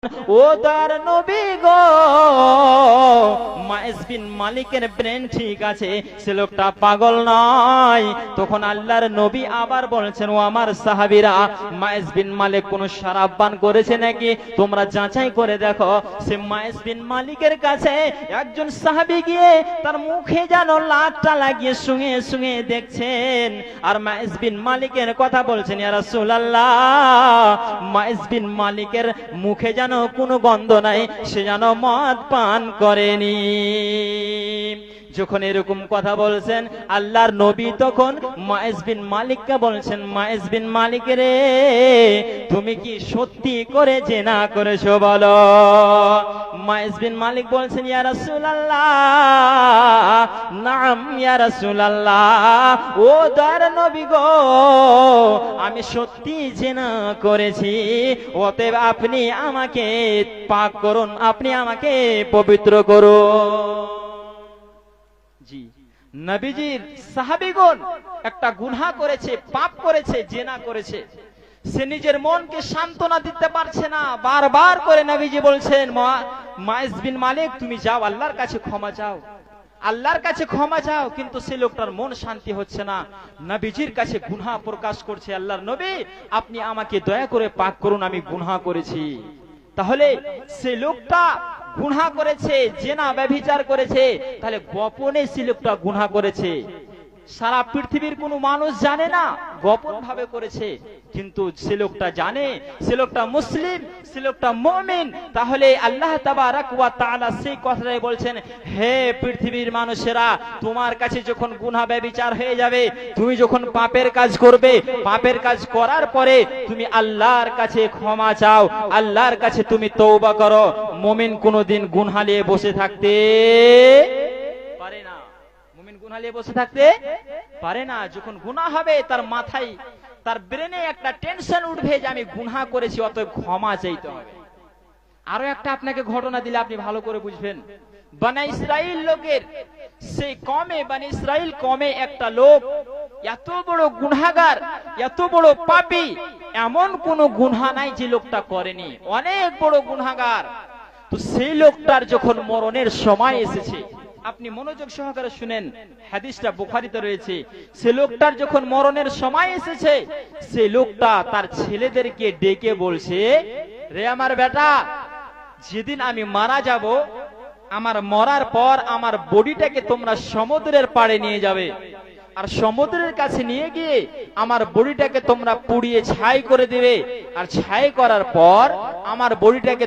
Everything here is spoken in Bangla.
ও তার নবী গো, মায়েস বিন মালিকের ব্রেন ঠিক আছে, সে লোকটা পাগল নয়। তখন আল্লাহর নবী আবার বলছেন, ও আমার সাহাবীরা, মায়েস বিন মালিক কোন শরাব পান করেছে নাকি তোমরা যাচাই করে দেখো। সে মায়েস বিন মালিকের কাছে একজন সাহাবী গিয়ে তার মুখে যেন লাটটা লাগিয়ে শুঙে শুঙে দেখছেন, আর মায়েস বিন মালিকের কথা বলছেন, ইয়া রাসূলুল্লাহ, মায়েস বিন মালিকের মুখে যেন কোনো গন্ধ নাই, সে যেন মদ পান করেনি। যখন এরকম কথা বলছেন আল্লাহর নবী, তখন মায়েস বিন মালিককে বলছেন, মায়েস বিন মালিক রে, তুমি কি সত্যি করে জিনা করেছো বলো? মায়েস বিন মালিক বলছেন, ইয়া রাসূলুল্লাহ, নাম ইয়া রাসূলুল্লাহ, ও দয়ার নবী গো, আমি সত্যি জিনা করেছি, অতএব আপনি আমাকে পাক করুন, আপনি আমাকে পবিত্র করুন। জি, নবীজির সাহাবীগণ একটা গুনাহ করেছে, পাপ করেছে, জিনা করেছে, সে নিজের মনকে সান্ত্বনা দিতে পারছে না। বারবার করে নবীজি বলছেন, মায়েস বিন মালিক, তুমি যাও আল্লাহর কাছে ক্ষমা চাও, আল্লাহর কাছে ক্ষমা চাও, কিন্তু সে লোকটার মন শান্তি হচ্ছে না, নবীজির কাছে গুনাহ প্রকাশ করছে, আল্লাহর নবী আপনি আমাকে দয়া করে পাক করুন, আমি গুনাহ করেছি। তাহলে সে লোকটা গুনাহ করেছে, জিনা ব্যভিচার করেছে, তাহলে গোপনে সে লোকটা গুনাহ করেছে, সারা পৃথিবীর কোনো মানুষ জানে না, গোপন ভাবে করেছে, কিন্তু সে লোকটা জানে, সে লোকটা মুসলিম, সে লোকটা মুমিন। তাহলে আল্লাহ তাবারাক ওয়া তাআলা সেই কথাটাই বলছেন, হে পৃথিবীর মানুষেরা, তোমার কাছে যখন গুনাহ ব্যভিচার হয়ে যাবে, তুমি যখন পাপের কাজ করবে, পাপের কাজ করার পরে তুমি আল্লাহর কাছে ক্ষমা চাও, আল্লাহর কাছে তুমি তওবা করো। মুমিন কোনোদিন গুনাহ নিয়ে বসে থাকতে পারে না, মুমিন গুনাহ নিয়ে বসে থাকতে পারে না। যখন গুনাহ হবে তার মাথায়, তার ব্রেনে একটা টেনশন উঠবে যে আমি গুনাহ করেছি, অতএব ক্ষমা চাইতে হবে। আরো একটা আপনাকে ঘটনা দিলে আপনি ভালো করে বুঝবেন। বনি ইসরাইল লোকের সেই কমে, বনি ইসরাইল কমে একটা লোক এত বড় গুনাহগার, এত বড় পাপী, এমন কোন গুনাহ নাই যে লোকটা করেনি, অনেক বড় গুনাহগার। তো সেই লোকটার যখন মরণের সময় এসেছে, আপনি মনোযোগ সহকারে শুনেন, হাদিসটা বুখারীতে রয়েছে, সে লোকটার যখন মরণের সময় এসেছে, সে লোকটা তার ছেলেদেরকে ডেকে বলছে, রে আমার বেটা, যেদিন আমি মারা যাব, আমার মরার পর আমার বডিটাকে তোমরা সমুদ্রের পাড়ে নিয়ে যাবে, আর সমুদ্রের কাছে নিয়ে গিয়ে আমার বডিটাকে তোমরা পুড়িয়ে ছাই করে দেবে, আর ছাই করার পর আমার বডিটাকে